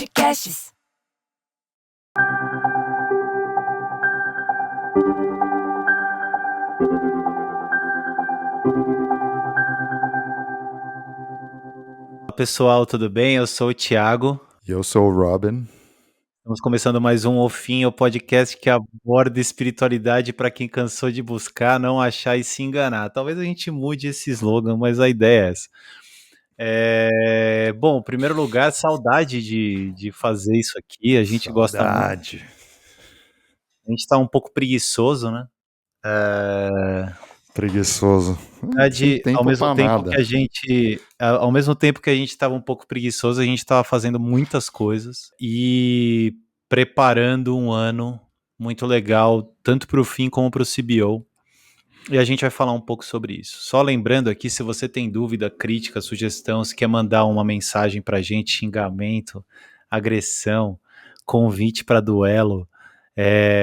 Podcasts. Olá pessoal, tudo bem? Eu sou o Thiago. E eu sou o Robin. Estamos começando mais um O podcast que aborda espiritualidade para quem cansou de buscar, não achar e se enganar. Talvez a gente mude esse slogan, mas a ideia é essa. Bom, em primeiro lugar, saudade de fazer isso aqui. A gente gosta muito. Saudade. A gente está um pouco preguiçoso, né? Preguiçoso. Sem Ao tempo mesmo pra tempo nada. ao mesmo tempo que a gente estava um pouco preguiçoso, a gente estava fazendo muitas coisas e preparando um ano muito legal, tanto para o fim como para o CBO. E a gente vai falar um pouco sobre isso. Só lembrando aqui, se você tem dúvida, crítica, sugestão, se quer mandar uma mensagem para a gente, xingamento, agressão, convite para duelo,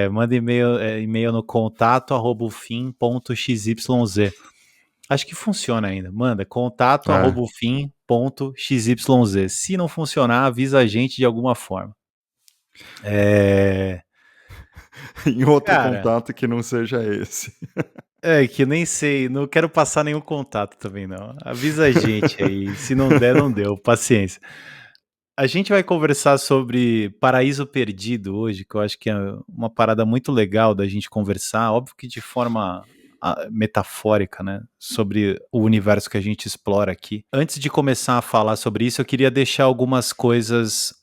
manda e-mail no contato@ufim.xyz. Acho que funciona ainda. Manda contato@ufim.xyz. Se não funcionar, avisa a gente de alguma forma. Em outro Cara, contato que não seja esse. que nem sei, não quero passar nenhum contato também não. Avisa a gente aí, se não der, não deu, paciência. A gente vai conversar sobre Paraíso Perdido hoje, que eu acho que é uma parada muito legal da gente conversar, óbvio que de forma metafórica, né, sobre o universo que a gente explora aqui. Antes de começar a falar sobre isso, eu queria deixar algumas coisas,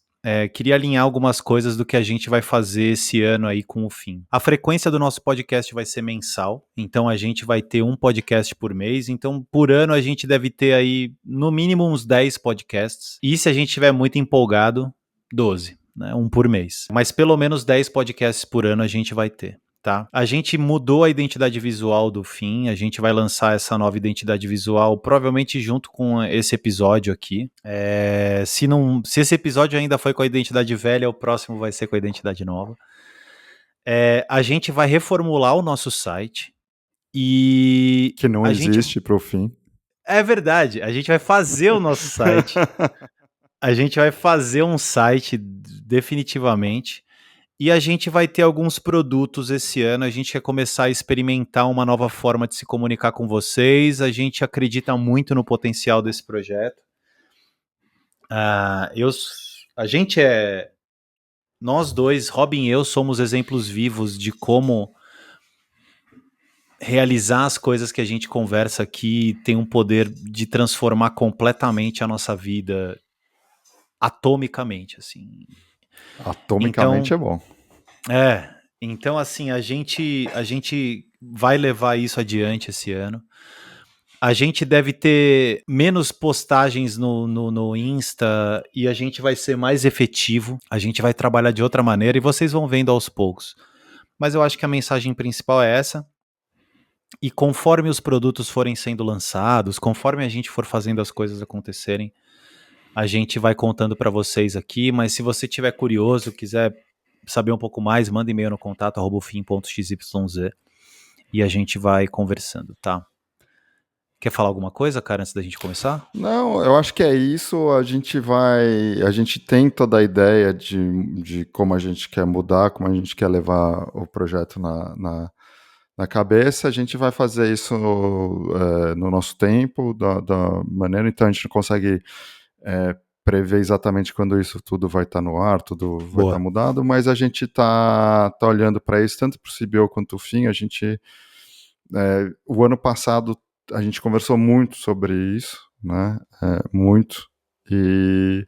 queria alinhar algumas coisas do que a gente vai fazer esse ano aí com o fim. A frequência do nosso podcast vai ser mensal, então a gente vai ter um podcast por mês, então por ano a gente deve ter aí no mínimo uns 10 podcasts, e se a gente estiver muito empolgado, 12, né, um por mês. Mas pelo menos 10 podcasts por ano a gente vai ter. Tá? A gente mudou a identidade visual do fim, a gente vai lançar essa nova identidade visual provavelmente junto com esse episódio aqui. Se esse episódio ainda foi com a identidade velha, o próximo vai ser com a identidade nova. A gente vai reformular o nosso site e Que não a gente... existe pro fim. É verdade, a gente vai fazer o nosso site. A gente vai fazer um site definitivamente. E a gente vai ter alguns produtos esse ano, a gente quer começar a experimentar uma nova forma de se comunicar com vocês, a gente acredita muito no potencial desse projeto. Nós dois, Robin e eu, somos exemplos vivos de como realizar as coisas que a gente conversa aqui tem um poder de transformar completamente a nossa vida atomicamente, assim. Atomicamente Então, é bom. Então, assim, a gente vai levar isso adiante esse ano. A gente deve ter menos postagens no Insta e a gente vai ser mais efetivo. A gente vai trabalhar de outra maneira e vocês vão vendo aos poucos. Mas eu acho que a mensagem principal é essa. E conforme os produtos forem sendo lançados, conforme a gente for fazendo as coisas acontecerem, a gente vai contando para vocês aqui. Mas se você tiver curioso, quiser saber um pouco mais, manda e-mail no contato@ufim.xyz e a gente vai conversando, tá? Quer falar alguma coisa, cara, antes da gente começar? Não, eu acho que é isso. A gente tem toda a ideia de como a gente quer mudar, como a gente quer levar o projeto na cabeça. A gente vai fazer isso no nosso tempo, da maneira, então a gente não consegue prever exatamente quando isso tudo vai estar no ar, tudo vai estar mudado, mas a gente está olhando para isso, tanto para o CBO quanto o fim. O ano passado a gente conversou muito sobre isso, né? Muito. E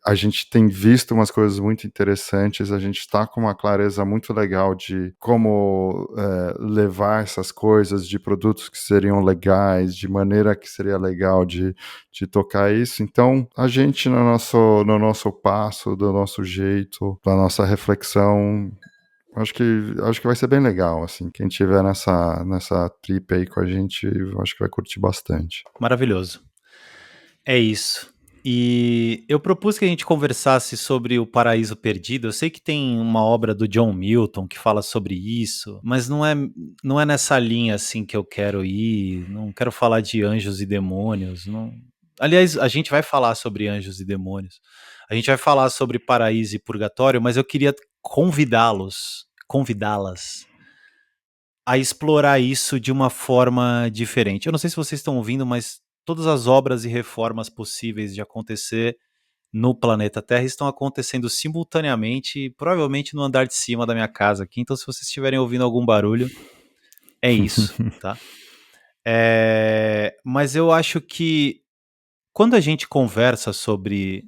a gente tem visto umas coisas muito interessantes, a gente está com uma clareza muito legal de como levar essas coisas, de produtos que seriam legais, de maneira que seria legal de tocar isso. Então, a gente, no nosso passo, do nosso jeito, da nossa reflexão, acho que vai ser bem legal, assim. Quem tiver nessa trip aí com a gente, acho que vai curtir bastante. Maravilhoso. É isso. E eu propus que a gente conversasse sobre o Paraíso Perdido. Eu sei que tem uma obra do John Milton que fala sobre isso, mas não é nessa linha assim que eu quero ir. Não quero falar de anjos e demônios. Não... Aliás, a gente vai falar sobre anjos e demônios, A gente vai falar sobre paraíso e purgatório, mas eu queria convidá-las a explorar isso de uma forma diferente. Eu não sei se vocês estão ouvindo, mas todas as obras e reformas possíveis de acontecer no planeta Terra estão acontecendo simultaneamente, provavelmente no andar de cima da minha casa aqui. Então, se vocês estiverem ouvindo algum barulho, é isso, tá? Mas eu acho que quando a gente conversa sobre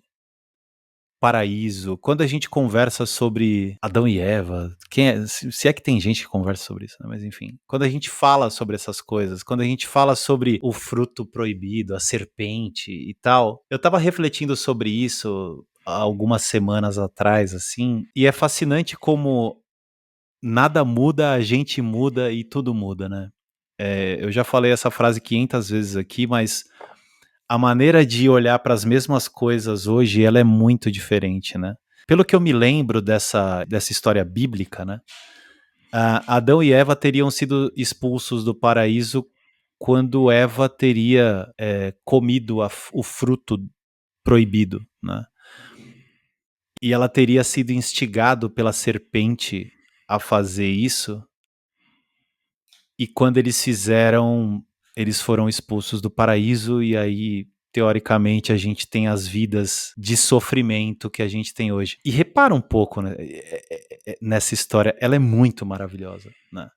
paraíso, quando a gente conversa sobre Adão e Eva, se é que tem gente que conversa sobre isso, né? Mas enfim, quando a gente fala sobre essas coisas, quando a gente fala sobre o fruto proibido, a serpente e tal, eu tava refletindo sobre isso há algumas semanas atrás, assim, e é fascinante como nada muda, a gente muda e tudo muda, né? Eu já falei essa frase 500 vezes aqui, mas a maneira de olhar para as mesmas coisas hoje, ela é muito diferente, né? Pelo que eu me lembro dessa história bíblica, né? Adão e Eva teriam sido expulsos do paraíso quando Eva teria comido o fruto proibido, né? E ela teria sido instigado pela serpente a fazer isso. E quando eles fizeram, eles foram expulsos do paraíso e aí, teoricamente, a gente tem as vidas de sofrimento que a gente tem hoje. E repara um pouco, né, nessa história, ela é muito maravilhosa, né?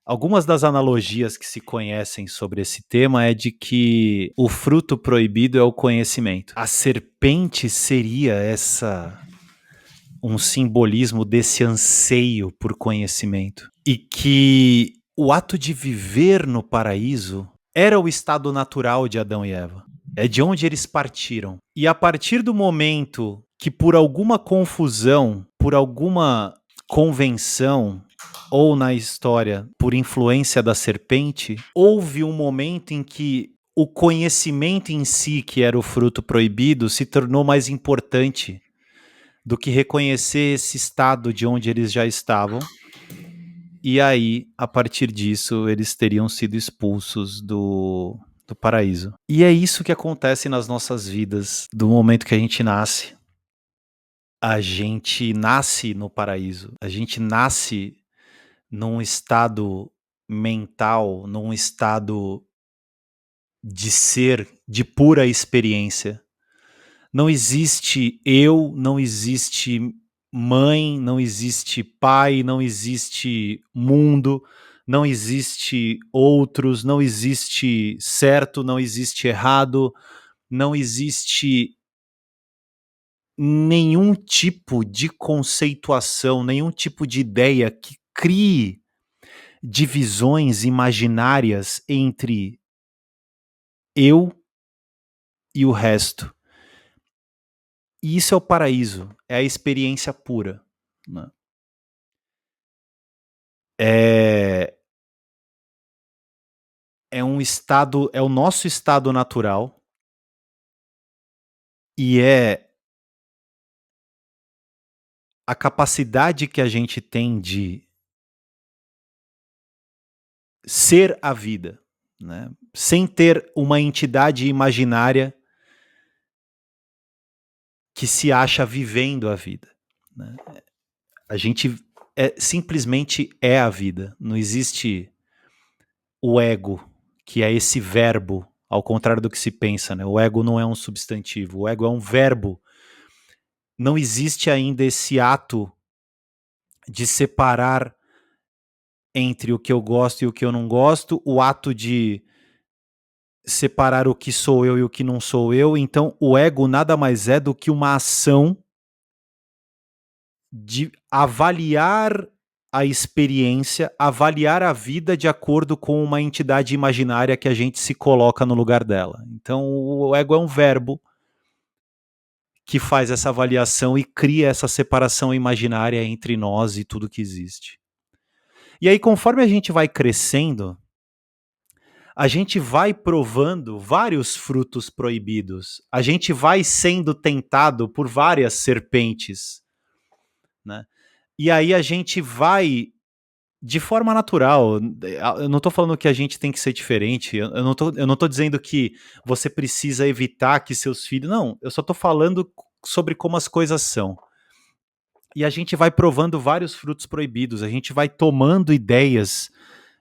Algumas das analogias que se conhecem sobre esse tema é de que o fruto proibido é o conhecimento. A serpente seria um simbolismo desse anseio por conhecimento. E que o ato de viver no paraíso era o estado natural de Adão e Eva. É de onde eles partiram. E a partir do momento que, por alguma confusão, por alguma convenção, ou na história, por influência da serpente, houve um momento em que o conhecimento em si, que era o fruto proibido, se tornou mais importante do que reconhecer esse estado de onde eles já estavam. E aí, a partir disso, eles teriam sido expulsos do paraíso. E é isso que acontece nas nossas vidas, do momento que a gente nasce. A gente nasce no paraíso. A gente nasce num estado mental, num estado de ser, de pura experiência. Não existe eu, não existe mãe, não existe pai, não existe mundo, não existe outros, não existe certo, não existe errado, não existe nenhum tipo de conceituação, nenhum tipo de ideia que crie divisões imaginárias entre eu e o resto. E isso é o paraíso, é a experiência pura, né? É um estado, é o nosso estado natural e é a capacidade que a gente tem de ser a vida, né? Sem ter uma entidade imaginária que se acha vivendo a vida, né? A gente simplesmente é a vida. Não existe o ego, que é esse verbo, ao contrário do que se pensa, né? O ego não é um substantivo, o ego é um verbo. Não existe ainda esse ato de separar entre o que eu gosto e o que eu não gosto, o ato de separar o que sou eu e o que não sou eu. Então, o ego nada mais é do que uma ação de avaliar a experiência, avaliar a vida de acordo com uma entidade imaginária que a gente se coloca no lugar dela. Então, o ego é um verbo que faz essa avaliação e cria essa separação imaginária entre nós e tudo que existe. E aí, conforme a gente vai crescendo, a gente vai provando vários frutos proibidos. A gente vai sendo tentado por várias serpentes, né? E aí a gente vai, de forma natural, eu não tô falando que a gente tem que ser diferente, eu não tô dizendo que você precisa evitar que seus filhos... Não, eu só tô falando sobre como as coisas são. E a gente vai provando vários frutos proibidos, a gente vai tomando ideias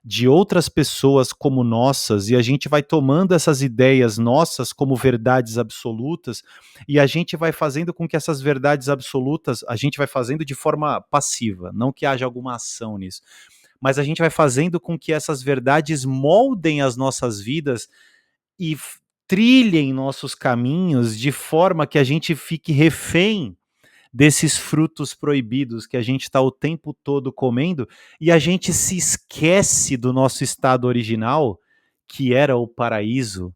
de outras pessoas como nossas, e a gente vai tomando essas ideias nossas como verdades absolutas, e a gente vai fazendo com que essas verdades absolutas, a gente vai fazendo de forma passiva, não que haja alguma ação nisso, mas a gente vai fazendo com que essas verdades moldem as nossas vidas e trilhem nossos caminhos de forma que a gente fique refém desses frutos proibidos que a gente está o tempo todo comendo e a gente se esquece do nosso estado original, que era o paraíso,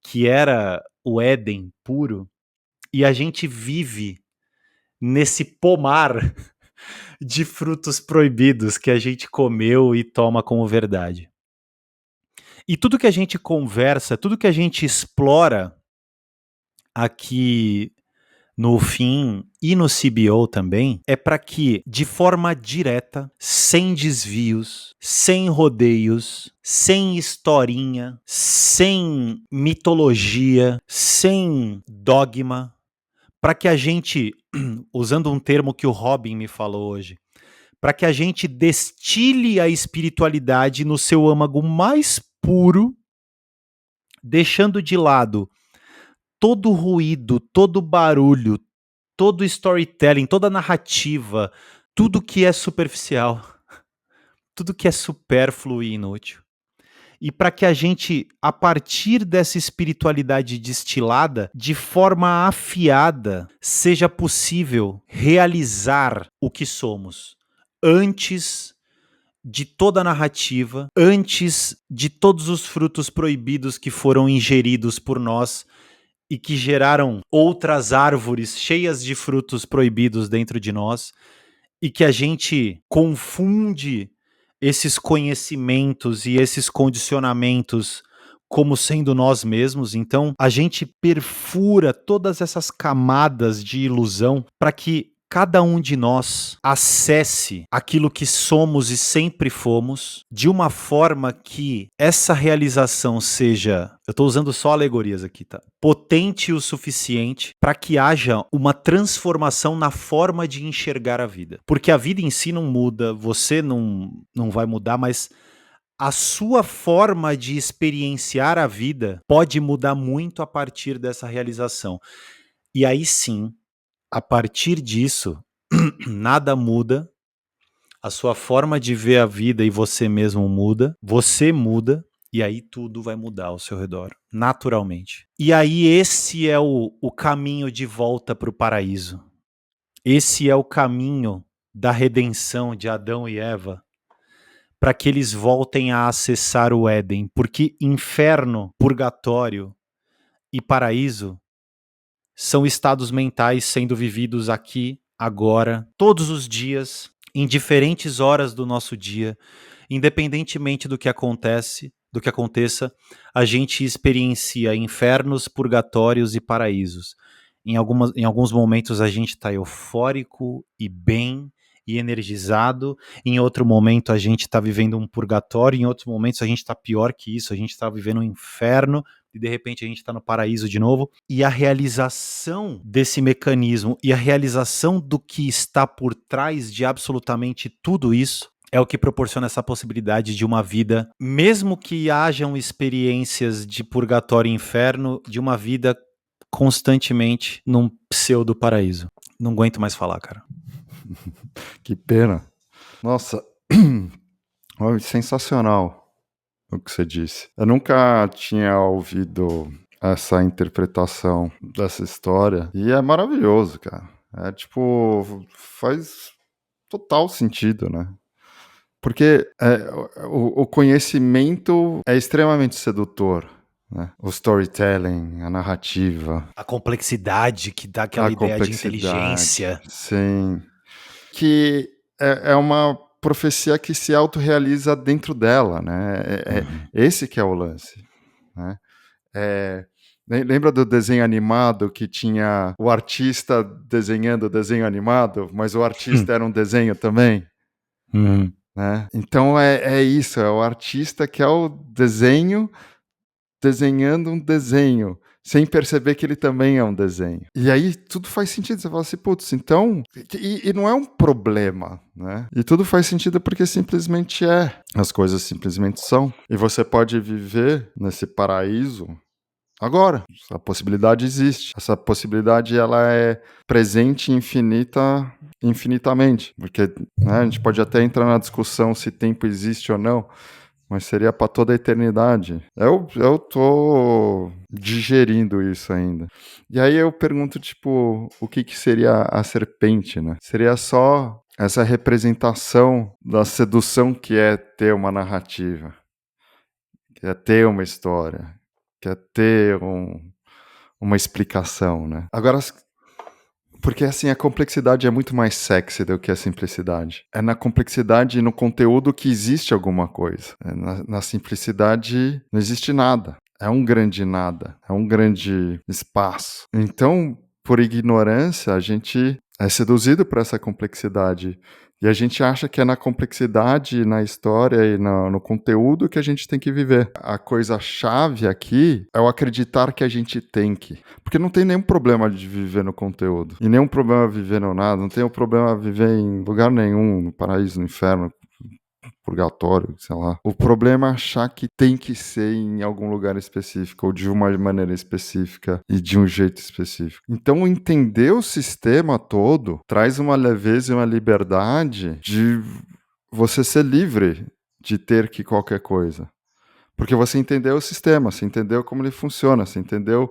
que era o Éden puro, e a gente vive nesse pomar de frutos proibidos que a gente comeu e toma como verdade. E tudo que a gente conversa, tudo que a gente explora aqui no fim e no CBO também, é para que, de forma direta, sem desvios, sem rodeios, sem historinha, sem mitologia, sem dogma, para que a gente, usando um termo que o Robin me falou hoje, para que a gente destile a espiritualidade no seu âmago mais puro, deixando de lado todo ruído, todo barulho, todo storytelling, toda narrativa, tudo que é superficial, tudo que é supérfluo e inútil. E para que a gente, a partir dessa espiritualidade destilada, de forma afiada, seja possível realizar o que somos antes de toda a narrativa, antes de todos os frutos proibidos que foram ingeridos por nós e que geraram outras árvores cheias de frutos proibidos dentro de nós, e que a gente confunde esses conhecimentos e esses condicionamentos como sendo nós mesmos. Então, a gente perfura todas essas camadas de ilusão para que cada um de nós acesse aquilo que somos e sempre fomos de uma forma que essa realização seja, eu estou usando só alegorias aqui, tá? Potente o suficiente para que haja uma transformação na forma de enxergar a vida. Porque a vida em si não muda, você não vai mudar, mas a sua forma de experienciar a vida pode mudar muito a partir dessa realização. E aí sim, a partir disso, nada muda, a sua forma de ver a vida e você mesmo muda, você muda, e aí tudo vai mudar ao seu redor, naturalmente. E aí esse é o caminho de volta para o paraíso. Esse é o caminho da redenção de Adão e Eva, para que eles voltem a acessar o Éden, porque inferno, purgatório e paraíso são estados mentais sendo vividos aqui, agora, todos os dias, em diferentes horas do nosso dia, independentemente do que acontece, do que aconteça, a gente experiencia infernos, purgatórios e paraísos. Em alguns momentos a gente está eufórico e bem e energizado, em outro momento a gente está vivendo um purgatório, em outros momentos a gente está pior que isso, a gente está vivendo um inferno, e de repente a gente está no paraíso de novo, e a realização desse mecanismo e a realização do que está por trás de absolutamente tudo isso é o que proporciona essa possibilidade de uma vida, mesmo que hajam experiências de purgatório e inferno, de uma vida constantemente num pseudo paraíso. Não aguento mais falar, cara. Que pena. Nossa, sensacional o que você disse. Eu nunca tinha ouvido essa interpretação dessa história e é maravilhoso, cara. É tipo, faz total sentido, né? Porque o conhecimento é extremamente sedutor, né? O storytelling, a narrativa. A complexidade que dá aquela ideia de inteligência. Sim. Que é uma profecia que se autorrealiza dentro dela, né? Esse que é o lance, né? Lembra do desenho animado que tinha o artista desenhando o desenho animado, mas o artista era um desenho também? Uhum. Né? Então é isso, é o artista que é o desenho desenhando um desenho. sem perceber que ele também é um desenho. E aí tudo faz sentido. Você fala assim, putz, então. E não é um problema, né? E tudo faz sentido porque simplesmente é. As coisas simplesmente são. E você pode viver nesse paraíso agora. Essa possibilidade existe. Essa possibilidade ela é presente e infinitamente. Porque né, a gente pode até entrar na discussão se tempo existe ou não. Mas seria para toda a eternidade. Eu tô digerindo isso ainda. E aí eu pergunto, tipo, o que que seria a serpente, né? Seria só essa representação da sedução que é ter uma narrativa, que é ter uma história, que é ter uma explicação, né? Agora, porque assim, a complexidade é muito mais sexy do que a simplicidade. É na complexidade e no conteúdo que existe alguma coisa. Na simplicidade não existe nada. É um grande nada. É um grande espaço. Então, por ignorância, a gente é seduzido por essa complexidade. E a gente acha que é na complexidade, na história e no conteúdo que a gente tem que viver. A coisa-chave aqui é o acreditar que a gente tem que. Porque não tem nenhum problema de viver no conteúdo. E nenhum problema viver no nada. Não tem um problema viver em lugar nenhum, no paraíso, no inferno, purgatório, sei lá. O problema é achar que tem que ser em algum lugar específico, ou de uma maneira específica e de um jeito específico. Então, entender o sistema todo traz uma leveza e uma liberdade de você ser livre de ter que qualquer coisa. Porque você entendeu o sistema, você entendeu como ele funciona, você entendeu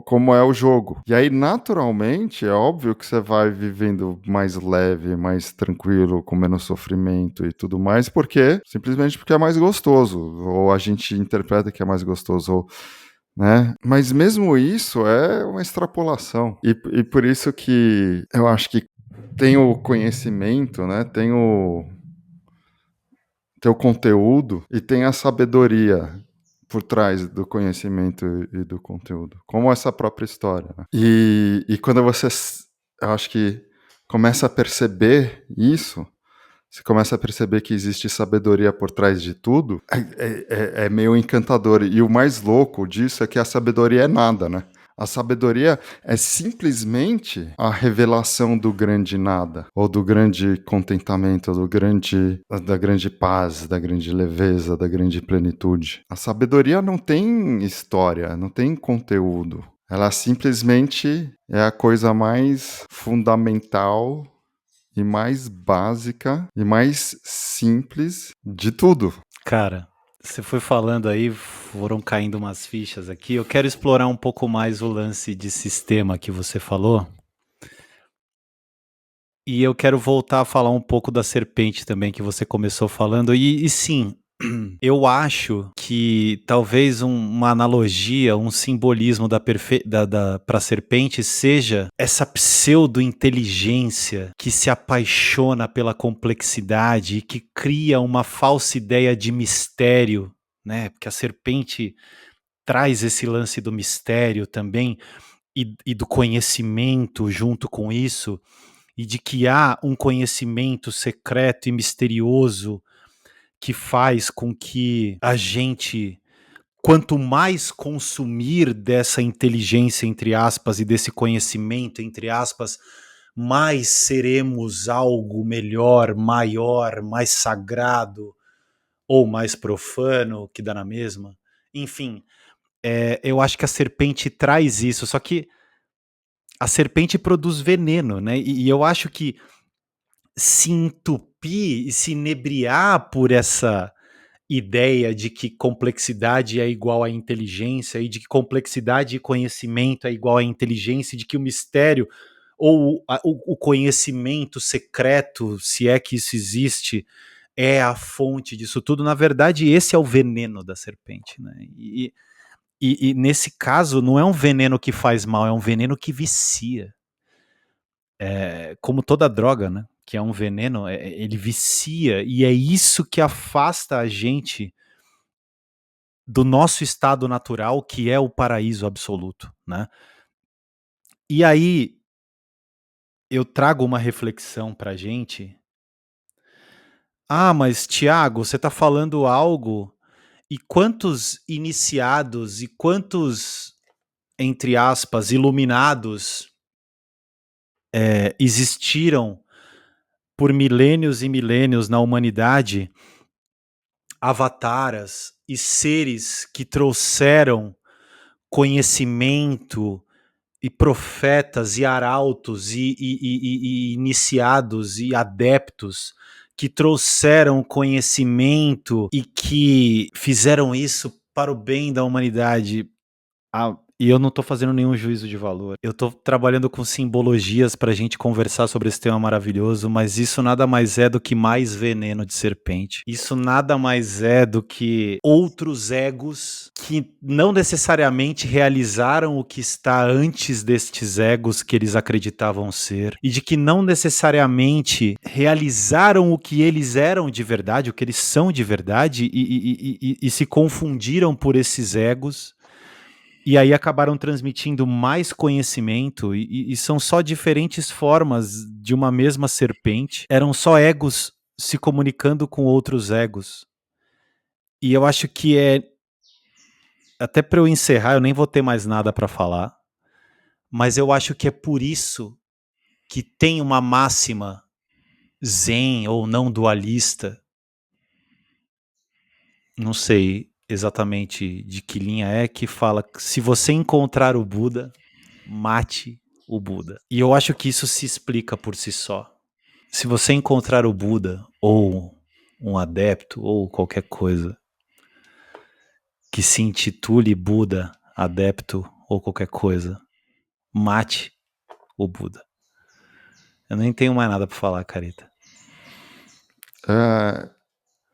como é o jogo. E aí, naturalmente, é óbvio que você vai vivendo mais leve, mais tranquilo, com menos sofrimento e tudo mais, porque simplesmente porque é mais gostoso, ou a gente interpreta que é mais gostoso, ou, né? Mas mesmo isso é uma extrapolação. E por isso que eu acho que tem o conhecimento, né? Tem o conteúdo e tem a sabedoria por trás do conhecimento e do conteúdo, como essa própria história. Né? E quando você, eu acho que começa a perceber isso, você começa a perceber que existe sabedoria por trás de tudo, é meio encantador. E o mais louco disso é que a sabedoria é nada, né? A sabedoria é simplesmente a revelação do grande nada, ou do grande contentamento, da grande paz, da grande leveza, da grande plenitude. A sabedoria não tem história, não tem conteúdo. Ela simplesmente é a coisa mais fundamental e mais básica e mais simples de tudo. Cara, você foi falando aí, foram caindo umas fichas aqui. Eu quero explorar um pouco mais o lance de sistema que você falou. E eu quero voltar a falar um pouco da serpente também, que você começou falando. E sim, eu acho que talvez uma analogia, um simbolismo para a serpente seja essa pseudo-inteligência que se apaixona pela complexidade e que cria uma falsa ideia de mistério, né? Porque a serpente traz esse lance do mistério também e do conhecimento junto com isso, e de que há um conhecimento secreto e misterioso que faz com que a gente, quanto mais consumir dessa inteligência, entre aspas, e desse conhecimento, entre aspas, mais seremos algo melhor, maior, mais sagrado ou mais profano, que dá na mesma. Enfim, eu acho que a serpente traz isso, só que a serpente produz veneno, né? E eu acho que se entupir e se inebriar por essa ideia de que complexidade é igual a inteligência e de que complexidade e conhecimento é igual a inteligência e de que o mistério ou o conhecimento secreto, se é que isso existe, é a fonte disso tudo. Na verdade, esse é o veneno da serpente, né? E nesse caso, não é um veneno que faz mal, é um veneno que vicia. Como toda droga, né? Que é um veneno, ele vicia, e é isso que afasta a gente do nosso estado natural, que é o paraíso absoluto, né? E aí eu trago uma reflexão pra gente. Ah, mas Tiago, você tá falando algo E quantos iniciados e quantos, entre aspas, iluminados existiram por milênios e milênios na humanidade, avataras e seres que trouxeram conhecimento e profetas e arautos e iniciados e adeptos que trouxeram conhecimento e que fizeram isso para o bem da humanidade. E eu não tô fazendo nenhum juízo de valor. Eu tô trabalhando com simbologias pra gente conversar sobre esse tema maravilhoso, mas isso nada mais é do que mais veneno de serpente. Isso nada mais é do que outros egos que não necessariamente realizaram o que está antes destes egos que eles acreditavam ser, e de que não necessariamente realizaram o que eles eram de verdade, o que eles são de verdade, e se confundiram por esses egos. E aí acabaram transmitindo mais conhecimento e são só diferentes formas de uma mesma serpente. Eram só egos se comunicando com outros egos. E eu acho que até para eu encerrar, eu nem vou ter mais nada para falar, mas eu acho que é por isso que tem uma máxima zen ou não dualista. Não sei exatamente de que linha é, que fala que se você encontrar o Buda, mate o Buda. E eu acho que isso se explica por si só. Se você encontrar o Buda, ou um adepto, ou qualquer coisa que se intitule Buda, adepto, ou qualquer coisa, mate o Buda. Eu nem tenho mais nada pra falar, Carita.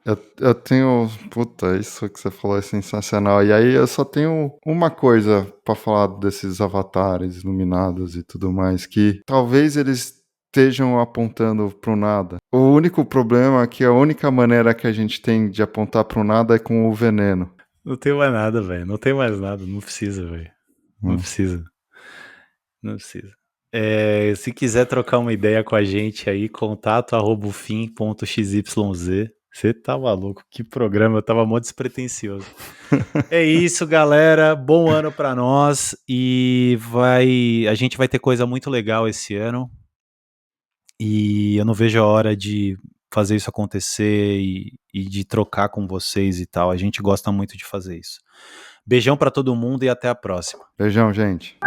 Eu tenho. Puta, isso que você falou é sensacional. E aí eu só tenho uma coisa pra falar desses avatares iluminados e tudo mais, que talvez eles estejam apontando pro nada. O único problema é que a única maneira que a gente tem de apontar pro nada é com o veneno. Não tem mais nada, velho. Não tem mais nada. Não precisa, velho. Não precisa. Não precisa. Se quiser trocar uma ideia com a gente aí, contato@ufim.xyz. Você tá maluco? Que programa, eu tava mó despretensioso. É isso, galera. Bom ano pra nós e a gente vai ter coisa muito legal esse ano. E eu não vejo a hora de fazer isso acontecer e de trocar com vocês e tal. A gente gosta muito de fazer isso. Beijão pra todo mundo e até a próxima. Beijão, gente.